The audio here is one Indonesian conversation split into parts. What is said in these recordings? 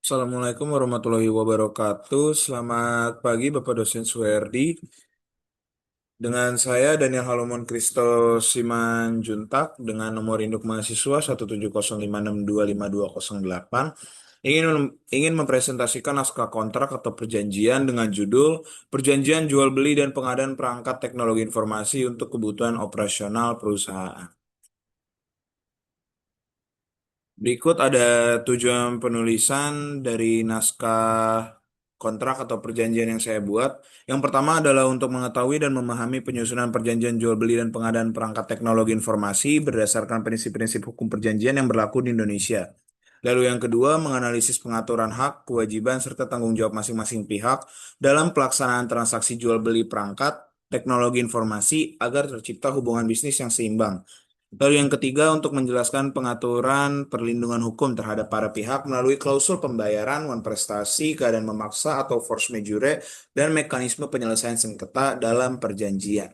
Assalamualaikum warahmatullahi wabarakatuh. Selamat pagi Bapak dosen Suherdi. Dengan saya Daniel Halomon Kristo Simanjuntak dengan nomor induk mahasiswa 17056255208 ingin mempresentasikan naskah kontrak atau perjanjian dengan judul Perjanjian Jual Beli dan Pengadaan Perangkat Teknologi Informasi untuk Kebutuhan Operasional Perusahaan. Berikut ada tujuan penulisan dari naskah kontrak atau perjanjian yang saya buat. Yang pertama adalah untuk mengetahui dan memahami penyusunan perjanjian jual beli dan pengadaan perangkat teknologi informasi berdasarkan prinsip-prinsip hukum perjanjian yang berlaku di Indonesia. Lalu yang kedua, menganalisis pengaturan hak, kewajiban, serta tanggung jawab masing-masing pihak dalam pelaksanaan transaksi jual beli perangkat teknologi informasi agar tercipta hubungan bisnis yang seimbang. Lalu yang ketiga untuk menjelaskan pengaturan perlindungan hukum terhadap para pihak melalui klausul pembayaran, prestasi, keadaan memaksa atau force majeure, dan mekanisme penyelesaian sengketa dalam perjanjian.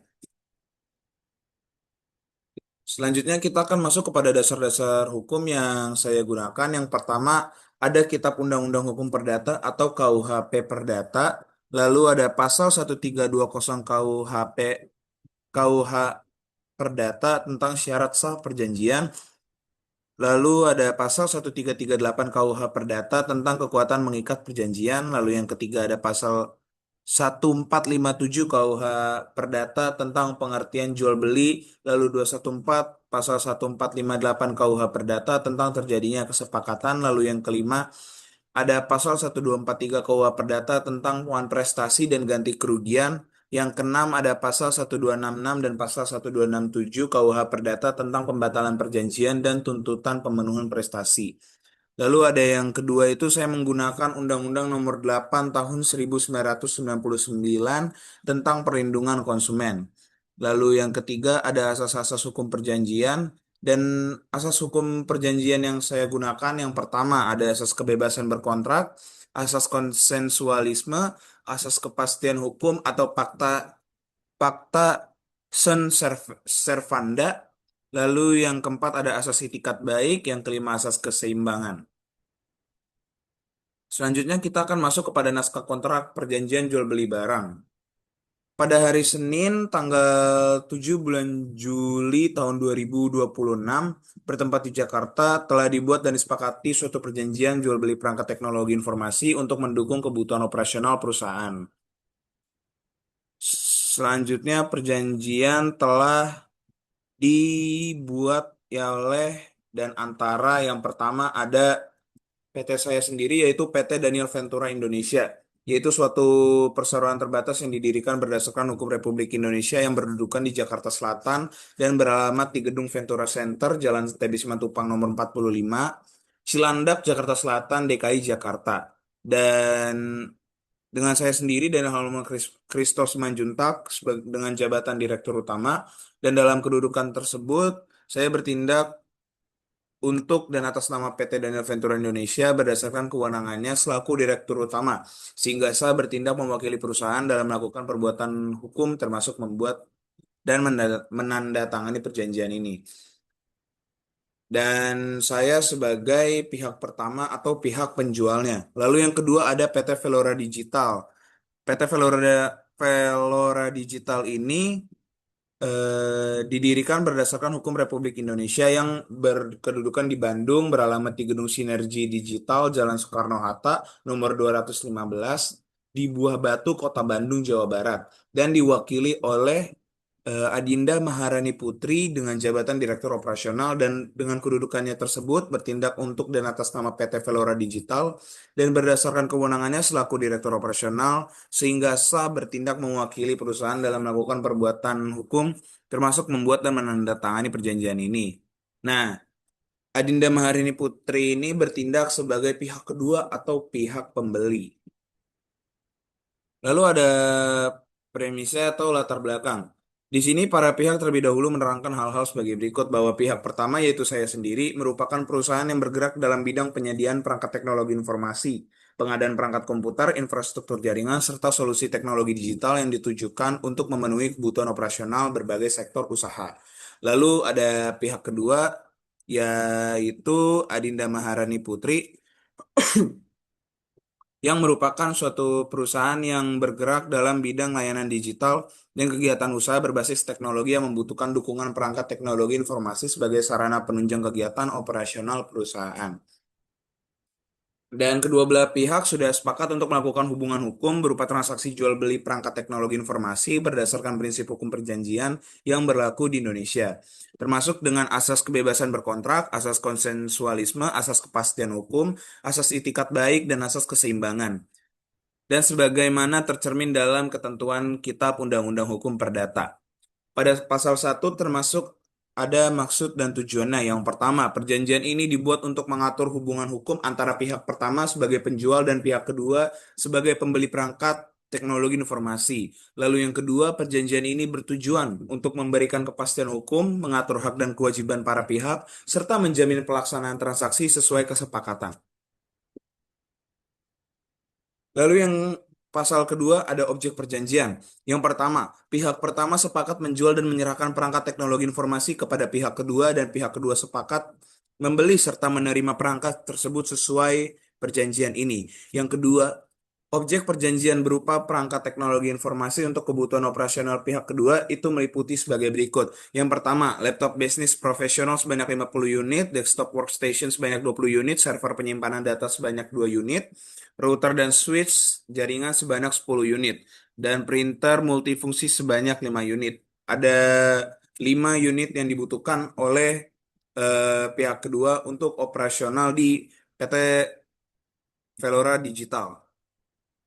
Selanjutnya kita akan masuk kepada dasar-dasar hukum yang saya gunakan. Yang pertama ada Kitab Undang-Undang Hukum Perdata atau KUHP Perdata. Lalu ada pasal 1320 KUH Perdata tentang syarat sah perjanjian. Lalu ada pasal 1338 KUH Perdata tentang kekuatan mengikat perjanjian. Lalu yang ketiga ada pasal 1457 KUH Perdata tentang pengertian jual beli. Lalu 214 pasal 1458 KUH Perdata tentang terjadinya kesepakatan. Lalu yang kelima ada pasal 1243 KUH Perdata tentang wan prestasi dan ganti kerugian. Yang keenam ada pasal 1266 dan pasal 1267 KUH Perdata tentang pembatalan perjanjian dan tuntutan pemenuhan prestasi. Lalu ada yang kedua itu saya menggunakan Undang-Undang Nomor 8 Tahun 1999 tentang perlindungan konsumen. Lalu yang ketiga ada asas-asas hukum perjanjian dan asas hukum perjanjian yang saya gunakan yang pertama ada asas kebebasan berkontrak, asas konsensualisme, asas kepastian hukum atau fakta servanda. Lalu yang keempat ada asas itikat baik, yang kelima asas keseimbangan. Selanjutnya kita akan masuk kepada naskah kontrak perjanjian jual beli barang. Pada hari Senin tanggal 7 bulan Juli tahun 2026 bertempat di Jakarta telah dibuat dan disepakati suatu perjanjian jual beli perangkat teknologi informasi untuk mendukung kebutuhan operasional perusahaan. Selanjutnya perjanjian telah dibuat oleh dan antara yang pertama ada PT saya sendiri yaitu PT Daniel Ventura Indonesia, yaitu suatu perseroan terbatas yang didirikan berdasarkan hukum Republik Indonesia yang berkedudukan di Jakarta Selatan dan beralamat di Gedung Ventura Center, Jalan TB Simatupang nomor 45, Cilandak, Jakarta Selatan, DKI Jakarta. Dan dengan saya sendiri dan Halma Christos Manjuntak dengan jabatan Direktur Utama, dan dalam kedudukan tersebut saya bertindak untuk dan atas nama PT Daniel Ventura Indonesia berdasarkan kewenangannya selaku Direktur Utama, sehingga saya bertindak mewakili perusahaan dalam melakukan perbuatan hukum termasuk membuat dan menandatangani perjanjian ini. Dan saya sebagai pihak pertama atau pihak penjualnya. Lalu yang kedua ada PT Velora Digital. PT Velora Digital ini didirikan berdasarkan hukum Republik Indonesia yang berkedudukan di Bandung, beralamat di Gedung Sinergi Digital, Jalan Soekarno-Hatta, nomor 215, di Buah Batu, Kota Bandung, Jawa Barat, dan diwakili oleh Adinda Maharani Putri dengan jabatan Direktur Operasional dan dengan kedudukannya tersebut bertindak untuk dan atas nama PT Velora Digital dan berdasarkan kewenangannya selaku Direktur Operasional sehingga sah bertindak mewakili perusahaan dalam melakukan perbuatan hukum termasuk membuat dan menandatangani perjanjian ini. Nah, Adinda Maharani Putri ini bertindak sebagai pihak kedua atau pihak pembeli. Lalu ada premisnya atau latar belakang. Di sini para pihak terlebih dahulu menerangkan hal-hal sebagai berikut bahwa pihak pertama yaitu saya sendiri merupakan perusahaan yang bergerak dalam bidang penyediaan perangkat teknologi informasi, pengadaan perangkat komputer, infrastruktur jaringan, serta solusi teknologi digital yang ditujukan untuk memenuhi kebutuhan operasional berbagai sektor usaha. Lalu ada pihak kedua yaitu Adinda Maharani Putri yang merupakan suatu perusahaan yang bergerak dalam bidang layanan digital dan kegiatan usaha berbasis teknologi yang membutuhkan dukungan perangkat teknologi informasi sebagai sarana penunjang kegiatan operasional perusahaan. Dan kedua belah pihak sudah sepakat untuk melakukan hubungan hukum berupa transaksi jual beli perangkat teknologi informasi berdasarkan prinsip hukum perjanjian yang berlaku di Indonesia, termasuk dengan asas kebebasan berkontrak, asas konsensualisme, asas kepastian hukum, asas itikat baik, dan asas keseimbangan. Dan sebagaimana tercermin dalam ketentuan Kitab Undang-Undang Hukum Perdata. Pada pasal 1 termasuk ada maksud dan tujuannya. Yang pertama, perjanjian ini dibuat untuk mengatur hubungan hukum antara pihak pertama sebagai penjual dan pihak kedua sebagai pembeli perangkat teknologi informasi. Lalu yang kedua, perjanjian ini bertujuan untuk memberikan kepastian hukum, mengatur hak dan kewajiban para pihak, serta menjamin pelaksanaan transaksi sesuai kesepakatan. Lalu yang pasal kedua ada objek perjanjian. Yang pertama, pihak pertama sepakat menjual dan menyerahkan perangkat teknologi informasi kepada pihak kedua dan pihak kedua sepakat membeli serta menerima perangkat tersebut sesuai perjanjian ini. Yang kedua, objek perjanjian berupa perangkat teknologi informasi untuk kebutuhan operasional pihak kedua itu meliputi sebagai berikut. Yang pertama, laptop bisnis profesional sebanyak 50 unit, desktop workstation sebanyak 20 unit, server penyimpanan data sebanyak 2 unit, router dan switch jaringan sebanyak 10 unit, dan printer multifungsi sebanyak 5 unit. Ada 5 unit yang dibutuhkan oleh pihak kedua untuk operasional di PT Velora Digital.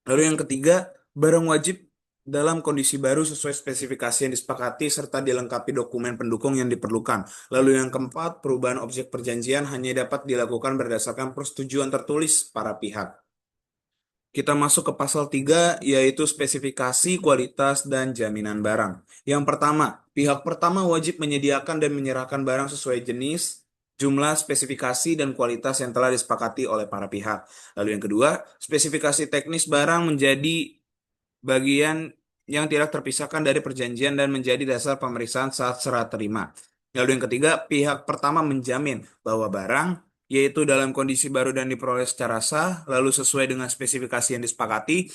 Lalu yang ketiga, barang wajib dalam kondisi baru sesuai spesifikasi yang disepakati serta dilengkapi dokumen pendukung yang diperlukan. Lalu yang keempat, perubahan objek perjanjian hanya dapat dilakukan berdasarkan persetujuan tertulis para pihak. Kita masuk ke pasal 3, yaitu spesifikasi, kualitas, dan jaminan barang. Yang pertama, pihak pertama wajib menyediakan dan menyerahkan barang sesuai jenis, jumlah, spesifikasi, dan kualitas yang telah disepakati oleh para pihak. Lalu yang kedua, spesifikasi teknis barang menjadi bagian yang tidak terpisahkan dari perjanjian dan menjadi dasar pemeriksaan saat serah terima. Lalu yang ketiga, pihak pertama menjamin bahwa barang yaitu dalam kondisi baru dan diperoleh secara sah, lalu sesuai dengan spesifikasi yang disepakati,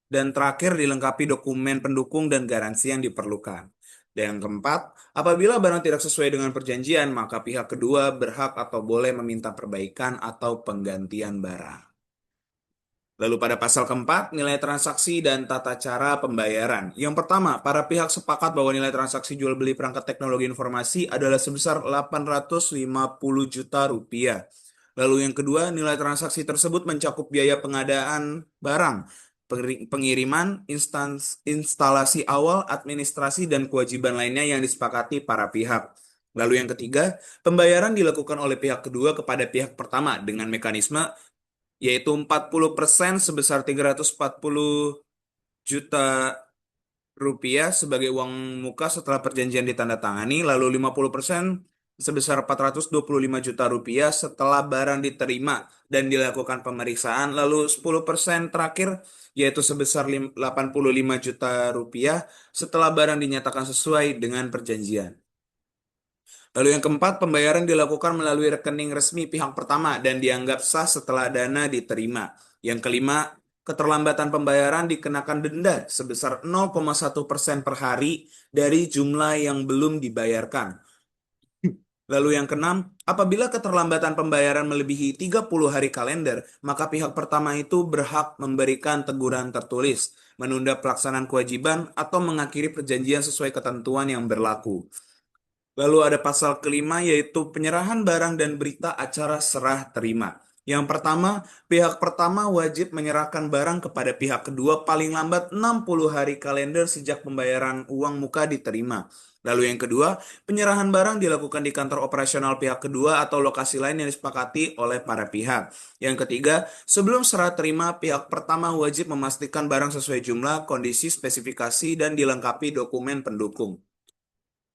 dan terakhir dilengkapi dokumen pendukung dan garansi yang diperlukan. Dan yang keempat, apabila barang tidak sesuai dengan perjanjian, maka pihak kedua berhak atau boleh meminta perbaikan atau penggantian barang. Lalu pada pasal keempat, nilai transaksi dan tata cara pembayaran. Yang pertama, para pihak sepakat bahwa nilai transaksi jual beli perangkat teknologi informasi adalah sebesar 850 juta rupiah. Lalu yang kedua, nilai transaksi tersebut mencakup biaya pengadaan barang, pengiriman, instalasi awal, administrasi, dan kewajiban lainnya yang disepakati para pihak. Lalu yang ketiga, pembayaran dilakukan oleh pihak kedua kepada pihak pertama dengan mekanisme yaitu 40% sebesar 340 juta rupiah sebagai uang muka setelah perjanjian ditandatangani, lalu 50% sebesar 425 juta rupiah setelah barang diterima dan dilakukan pemeriksaan, lalu 10% terakhir yaitu sebesar 85 juta rupiah setelah barang dinyatakan sesuai dengan perjanjian. Lalu yang keempat, pembayaran dilakukan melalui rekening resmi pihak pertama dan dianggap sah setelah dana diterima. Yang kelima, keterlambatan pembayaran dikenakan denda sebesar 0,1% per hari dari jumlah yang belum dibayarkan. Lalu yang keenam, apabila keterlambatan pembayaran melebihi 30 hari kalender, maka pihak pertama itu berhak memberikan teguran tertulis, menunda pelaksanaan kewajiban, atau mengakhiri perjanjian sesuai ketentuan yang berlaku. Lalu ada pasal kelima yaitu penyerahan barang dan berita acara serah terima. Yang pertama, pihak pertama wajib menyerahkan barang kepada pihak kedua paling lambat 60 hari kalender sejak pembayaran uang muka diterima. Lalu yang kedua, penyerahan barang dilakukan di kantor operasional pihak kedua atau lokasi lain yang disepakati oleh para pihak. Yang ketiga, sebelum serah terima, pihak pertama wajib memastikan barang sesuai jumlah, kondisi, spesifikasi, dan dilengkapi dokumen pendukung.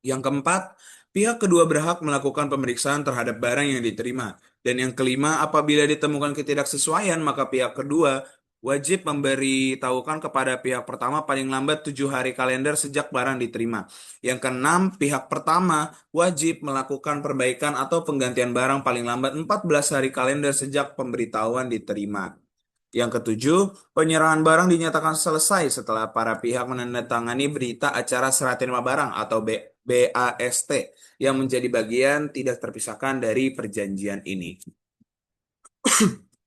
Yang keempat, pihak kedua berhak melakukan pemeriksaan terhadap barang yang diterima. Dan yang kelima, apabila ditemukan ketidaksesuaian, maka pihak kedua wajib memberitahukan kepada pihak pertama paling lambat 7 hari kalender sejak barang diterima. Yang keenam, pihak pertama wajib melakukan perbaikan atau penggantian barang paling lambat 14 hari kalender sejak pemberitahuan diterima. Yang ketujuh, penyerahan barang dinyatakan selesai setelah para pihak menandatangani berita acara serah terima barang atau BAST yang menjadi bagian tidak terpisahkan dari perjanjian ini.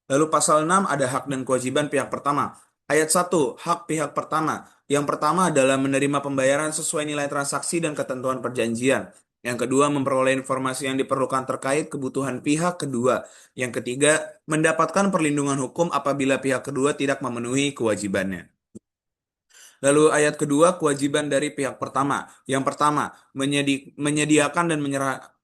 Lalu pasal 6 ada hak dan kewajiban pihak pertama. Ayat 1, hak pihak pertama. Yang pertama adalah menerima pembayaran sesuai nilai transaksi dan ketentuan perjanjian. Yang kedua, memperoleh informasi yang diperlukan terkait kebutuhan pihak kedua. Yang ketiga, mendapatkan perlindungan hukum apabila pihak kedua tidak memenuhi kewajibannya. Lalu ayat kedua, kewajiban dari pihak pertama. Yang pertama, menyediakan dan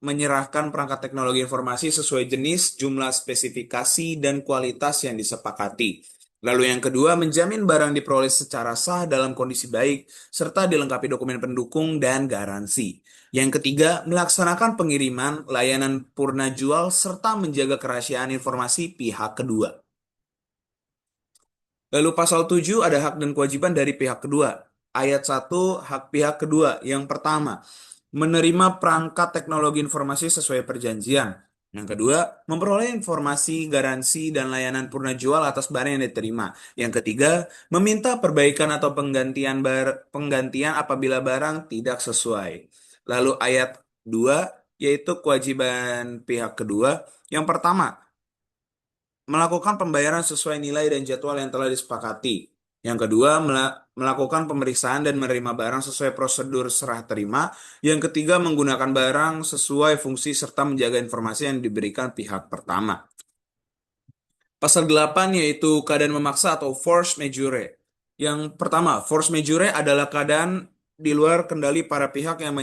menyerahkan perangkat teknologi informasi sesuai jenis, jumlah spesifikasi, dan kualitas yang disepakati. Lalu yang kedua, menjamin barang diperoleh secara sah dalam kondisi baik, serta dilengkapi dokumen pendukung dan garansi. Yang ketiga, melaksanakan pengiriman, layanan purna jual, serta menjaga kerahasiaan informasi pihak kedua. Lalu pasal 7 ada hak dan kewajiban dari pihak kedua. Ayat 1 hak pihak kedua. Yang pertama, menerima perangkat teknologi informasi sesuai perjanjian. Yang kedua, memperoleh informasi, garansi, dan layanan purna jual atas barang yang diterima. Yang ketiga, meminta perbaikan atau penggantian apabila barang tidak sesuai. Lalu ayat 2 yaitu kewajiban pihak kedua. Yang pertama, melakukan pembayaran sesuai nilai dan jadwal yang telah disepakati. Yang kedua, melakukan pemeriksaan dan menerima barang sesuai prosedur serah terima. Yang ketiga, menggunakan barang sesuai fungsi serta menjaga informasi yang diberikan pihak pertama. Pasal 8 yaitu keadaan memaksa atau force majeure. Yang pertama, force majeure adalah keadaan di luar kendali para pihak yang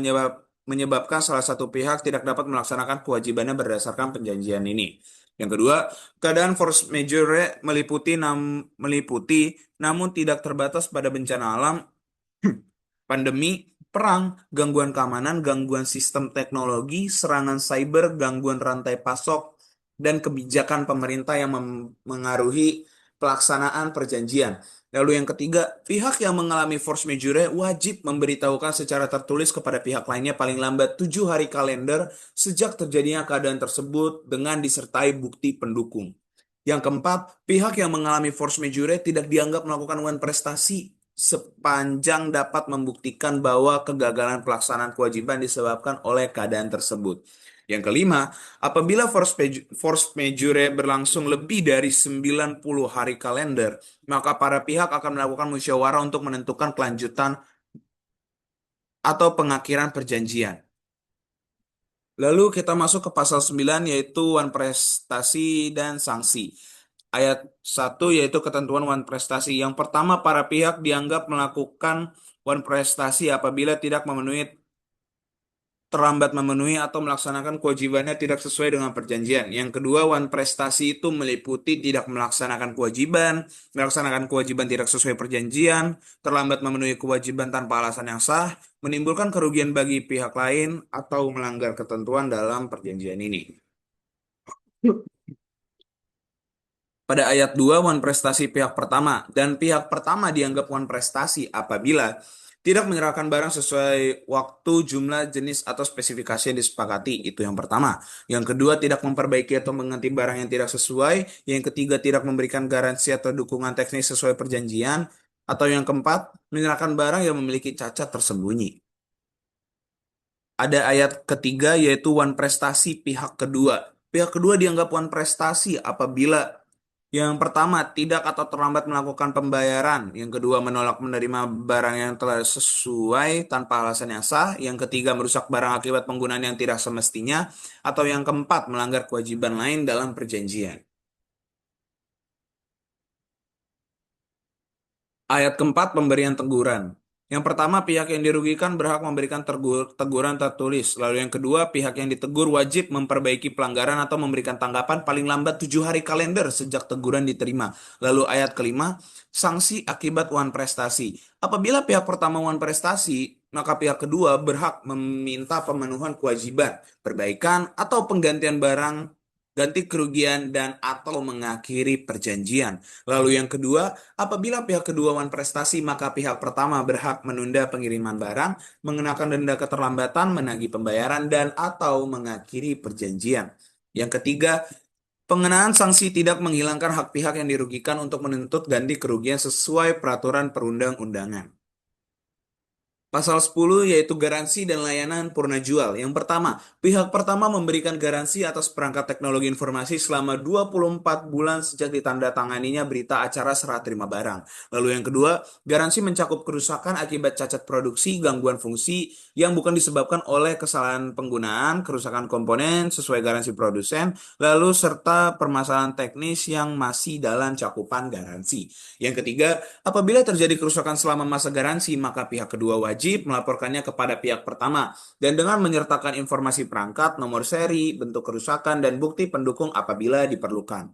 menyebabkan salah satu pihak tidak dapat melaksanakan kewajibannya berdasarkan perjanjian ini. Yang kedua, keadaan force majeure meliputi namun tidak terbatas pada bencana alam, pandemi, perang, gangguan keamanan, gangguan sistem teknologi, serangan cyber, gangguan rantai pasok, dan kebijakan pemerintah yang mengaruhi pelaksanaan perjanjian. Lalu yang ketiga, pihak yang mengalami force majeure wajib memberitahukan secara tertulis kepada pihak lainnya paling lambat 7 hari kalender sejak terjadinya keadaan tersebut dengan disertai bukti pendukung. Yang keempat, pihak yang mengalami force majeure tidak dianggap melakukan prestasi sepanjang dapat membuktikan bahwa kegagalan pelaksanaan kewajiban disebabkan oleh keadaan tersebut. Yang kelima, apabila force majeure berlangsung lebih dari 90 hari kalender, maka para pihak akan melakukan musyawarah untuk menentukan kelanjutan atau pengakhiran perjanjian. Lalu kita masuk ke pasal 9 yaitu wan prestasi dan sanksi. Ayat 1 yaitu ketentuan wan prestasi. Yang pertama, para pihak dianggap melakukan wan prestasi apabila tidak terlambat memenuhi atau melaksanakan kewajibannya tidak sesuai dengan perjanjian. Yang kedua, wan prestasi itu meliputi tidak melaksanakan kewajiban tidak sesuai perjanjian, terlambat memenuhi kewajiban tanpa alasan yang sah, menimbulkan kerugian bagi pihak lain, atau melanggar ketentuan dalam perjanjian ini. Pada ayat 2, wan prestasi pihak pertama. Dan pihak pertama dianggap wan prestasi apabila tidak menyerahkan barang sesuai waktu, jumlah, jenis, atau spesifikasi yang disepakati. Itu yang pertama. Yang kedua, tidak memperbaiki atau mengganti barang yang tidak sesuai. Yang ketiga, tidak memberikan garansi atau dukungan teknis sesuai perjanjian. Atau yang keempat, menyerahkan barang yang memiliki cacat tersembunyi. Ada ayat ketiga yaitu wan prestasi pihak kedua. Pihak kedua dianggap wan prestasi apabila yang pertama, tidak atau terlambat melakukan pembayaran. Yang kedua, menolak menerima barang yang telah sesuai tanpa alasan yang sah. Yang ketiga, merusak barang akibat penggunaan yang tidak semestinya. Atau yang keempat, melanggar kewajiban lain dalam perjanjian. Ayat keempat, pemberian teguran. Yang pertama, pihak yang dirugikan berhak memberikan teguran tertulis. Lalu yang kedua, pihak yang ditegur wajib memperbaiki pelanggaran atau memberikan tanggapan paling lambat 7 hari kalender sejak teguran diterima. Lalu ayat kelima, sanksi akibat wan prestasi. Apabila pihak pertama wan prestasi, maka pihak kedua berhak meminta pemenuhan kewajiban, perbaikan, atau penggantian barang, ganti kerugian, dan atau mengakhiri perjanjian. Lalu yang kedua, apabila pihak kedua wan prestasi, maka pihak pertama berhak menunda pengiriman barang, mengenakan denda keterlambatan, menagih pembayaran, dan atau mengakhiri perjanjian. Yang ketiga, Pengenaan sanksi tidak menghilangkan hak pihak yang dirugikan untuk menuntut ganti kerugian sesuai peraturan perundang-undangan. Pasal 10 yaitu garansi dan layanan purna jual. Yang pertama, pihak pertama memberikan garansi atas perangkat teknologi informasi selama 24 bulan sejak ditandatanganinya berita acara serah terima barang. Lalu yang kedua, garansi mencakup kerusakan akibat cacat produksi, gangguan fungsi yang bukan disebabkan oleh kesalahan penggunaan, kerusakan komponen sesuai garansi produsen, lalu serta permasalahan teknis yang masih dalam cakupan garansi. Yang ketiga, apabila terjadi kerusakan selama masa garansi, maka pihak kedua wajib melaporkannya kepada pihak pertama dan dengan menyertakan informasi perangkat, nomor seri, bentuk kerusakan, dan bukti pendukung apabila diperlukan.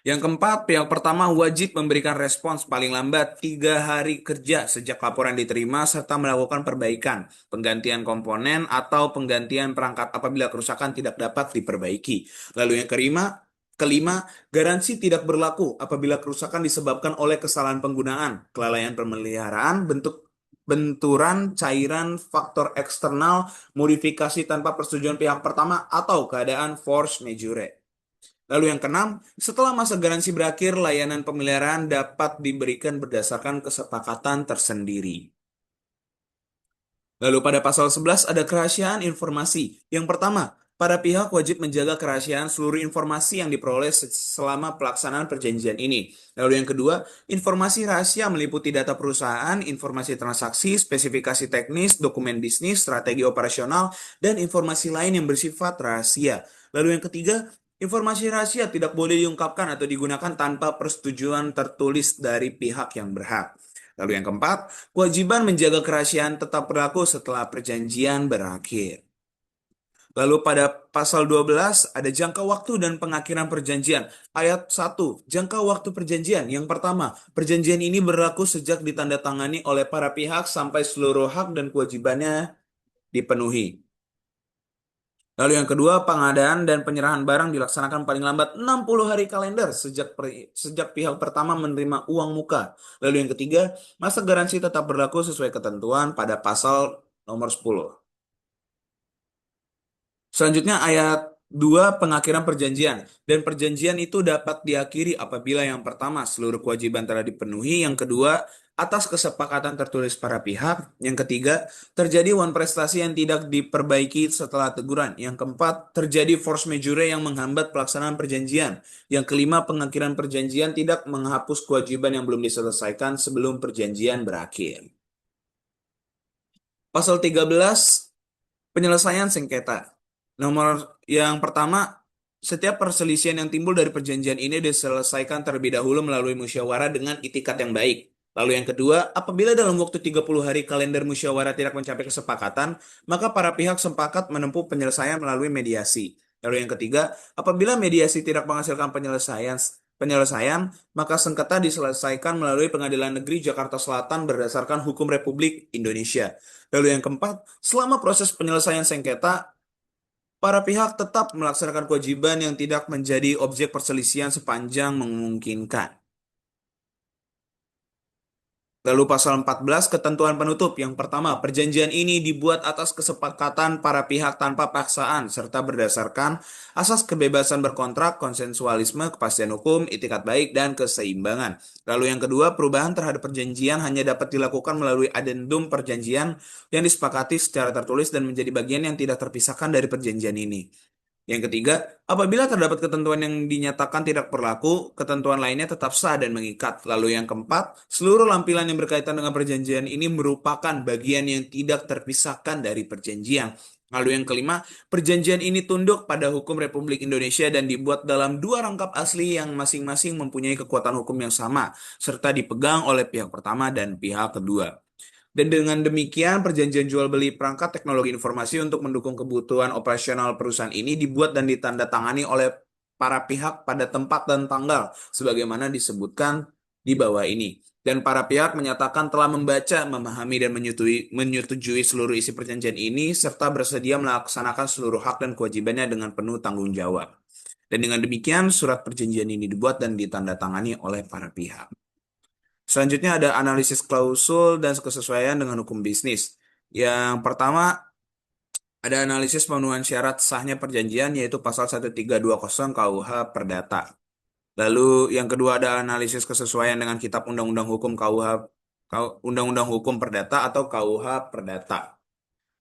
Yang keempat, pihak pertama wajib memberikan respons paling lambat 3 hari kerja sejak laporan diterima serta melakukan perbaikan, penggantian komponen, atau penggantian perangkat apabila kerusakan tidak dapat diperbaiki. Lalu yang kelima, garansi tidak berlaku apabila kerusakan disebabkan oleh kesalahan penggunaan, kelalaian pemeliharaan, benturan cairan, faktor eksternal, modifikasi tanpa persetujuan pihak pertama, atau keadaan force majeure. Lalu yang keenam, setelah masa garansi berakhir, layanan pemeliharaan dapat diberikan berdasarkan kesepakatan tersendiri. Lalu pada pasal 11 ada kerahasiaan informasi. Yang pertama, para pihak wajib menjaga kerahasiaan seluruh informasi yang diperoleh selama pelaksanaan perjanjian ini. Lalu yang kedua, informasi rahasia meliputi data perusahaan, informasi transaksi, spesifikasi teknis, dokumen bisnis, strategi operasional, dan informasi lain yang bersifat rahasia. Lalu yang ketiga, informasi rahasia tidak boleh diungkapkan atau digunakan tanpa persetujuan tertulis dari pihak yang berhak. Lalu yang keempat, kewajiban menjaga kerahasiaan tetap berlaku setelah perjanjian berakhir. Lalu pada pasal 12 ada jangka waktu dan pengakhiran perjanjian. Ayat 1, jangka waktu perjanjian. Yang pertama, perjanjian ini berlaku sejak ditandatangani oleh para pihak sampai seluruh hak dan kewajibannya dipenuhi. Lalu yang kedua, pengadaan dan penyerahan barang dilaksanakan paling lambat 60 hari kalender sejak pihak pertama menerima uang muka. Lalu yang ketiga, masa garansi tetap berlaku sesuai ketentuan pada pasal nomor 10. Selanjutnya ayat 2 pengakhiran perjanjian. Dan perjanjian itu dapat diakhiri apabila yang pertama seluruh kewajiban telah dipenuhi, yang kedua atas kesepakatan tertulis para pihak, yang ketiga terjadi wan prestasi yang tidak diperbaiki setelah teguran, yang keempat terjadi force majeure yang menghambat pelaksanaan perjanjian, yang kelima pengakhiran perjanjian tidak menghapus kewajiban yang belum diselesaikan sebelum perjanjian berakhir. Pasal 13 penyelesaian sengketa. Nomor yang pertama, setiap perselisihan yang timbul dari perjanjian ini diselesaikan terlebih dahulu melalui musyawarah dengan itikat yang baik. Lalu yang kedua, apabila dalam waktu 30 hari kalender musyawarah tidak mencapai kesepakatan, maka para pihak sepakat menempuh penyelesaian melalui mediasi. Lalu yang ketiga, apabila mediasi tidak menghasilkan penyelesaian, maka sengketa diselesaikan melalui Pengadilan Negeri Jakarta Selatan berdasarkan Hukum Republik Indonesia. Lalu yang keempat, selama proses penyelesaian sengketa, para pihak tetap melaksanakan kewajiban yang tidak menjadi objek perselisihan sepanjang memungkinkan. Lalu pasal 14 ketentuan penutup. Yang pertama, perjanjian ini dibuat atas kesepakatan para pihak tanpa paksaan serta berdasarkan asas kebebasan berkontrak, konsensualisme, kepastian hukum, itikat baik, dan keseimbangan. Lalu yang kedua, perubahan terhadap perjanjian hanya dapat dilakukan melalui adendum perjanjian yang disepakati secara tertulis dan menjadi bagian yang tidak terpisahkan dari perjanjian ini. Yang ketiga, apabila terdapat ketentuan yang dinyatakan tidak berlaku, ketentuan lainnya tetap sah dan mengikat. Lalu yang keempat, seluruh lampiran yang berkaitan dengan perjanjian ini merupakan bagian yang tidak terpisahkan dari perjanjian. Lalu yang kelima, perjanjian ini tunduk pada hukum Republik Indonesia dan dibuat dalam dua rangkap asli yang masing-masing mempunyai kekuatan hukum yang sama, serta dipegang oleh pihak pertama dan pihak kedua. Dan dengan demikian, perjanjian jual beli perangkat teknologi informasi untuk mendukung kebutuhan operasional perusahaan ini dibuat dan ditandatangani oleh para pihak pada tempat dan tanggal, sebagaimana disebutkan di bawah ini. Dan para pihak menyatakan telah membaca, memahami, dan menyetujui seluruh isi perjanjian ini, serta bersedia melaksanakan seluruh hak dan kewajibannya dengan penuh tanggung jawab. Dan dengan demikian, surat perjanjian ini dibuat dan ditandatangani oleh para pihak. Selanjutnya ada analisis klausul dan kesesuaian dengan hukum bisnis. Yang pertama, Ada analisis pemenuhan syarat sahnya perjanjian yaitu pasal 1320 KUH Perdata. Lalu yang kedua ada analisis kesesuaian dengan Kitab Undang-Undang Hukum KUH Undang-Undang Hukum Perdata atau KUH Perdata.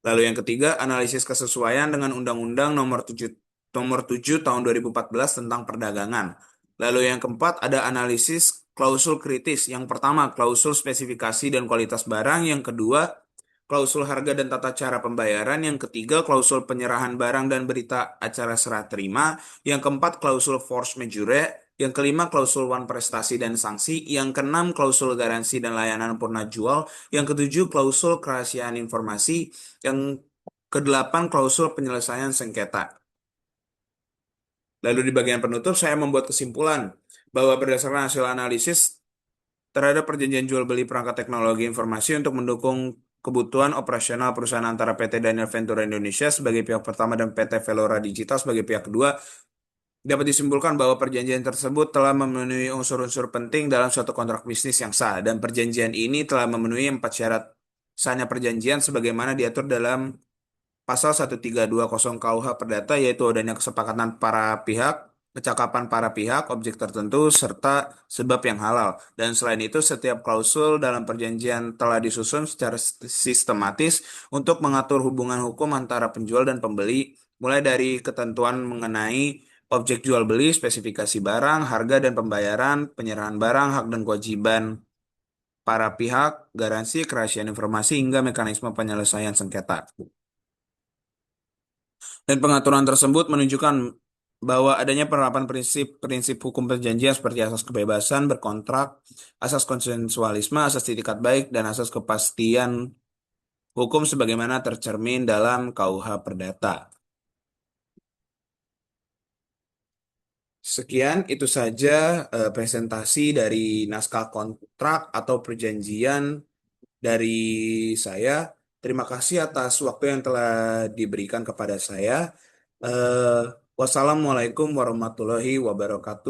Lalu yang ketiga analisis kesesuaian dengan Undang-Undang Nomor 7 Tahun 2014 tentang Perdagangan. Lalu yang keempat ada analisis klausul kritis. Yang pertama klausul spesifikasi dan kualitas barang, yang kedua klausul harga dan tata cara pembayaran, yang ketiga klausul penyerahan barang dan berita acara serah terima, yang keempat klausul force majeure, yang kelima klausul wan prestasi dan sanksi, yang keenam klausul garansi dan layanan purna jual, yang ketujuh klausul kerahasiaan informasi, yang kedelapan klausul penyelesaian sengketa. Lalu di bagian penutup saya membuat kesimpulan bahwa berdasarkan hasil analisis terhadap perjanjian jual beli perangkat teknologi informasi untuk mendukung kebutuhan operasional perusahaan antara PT Daniel Ventura Indonesia sebagai pihak pertama dan PT Velora Digital sebagai pihak kedua, dapat disimpulkan bahwa perjanjian tersebut telah memenuhi unsur-unsur penting dalam suatu kontrak bisnis yang sah, dan perjanjian ini telah memenuhi 4 syarat sahnya perjanjian sebagaimana diatur dalam Pasal 1320 KUH Perdata, yaitu adanya kesepakatan para pihak, kecakapan para pihak, objek tertentu, serta sebab yang halal. Dan selain itu, setiap klausul dalam perjanjian telah disusun secara sistematis untuk mengatur hubungan hukum antara penjual dan pembeli, mulai dari ketentuan mengenai objek jual beli, spesifikasi barang, harga dan pembayaran, penyerahan barang, hak dan kewajiban para pihak, garansi, kerahasiaan informasi, hingga mekanisme penyelesaian sengketa. Dan pengaturan tersebut menunjukkan bahwa adanya penerapan prinsip-prinsip hukum perjanjian seperti asas kebebasan berkontrak, asas konsensualisme, asas itikat baik, dan asas kepastian hukum sebagaimana tercermin dalam KUH Perdata. Sekian, itu saja presentasi dari naskah kontrak atau perjanjian dari saya. Terima kasih atas waktu yang telah diberikan kepada saya. Eh, Wassalamualaikum warahmatullahi wabarakatuh.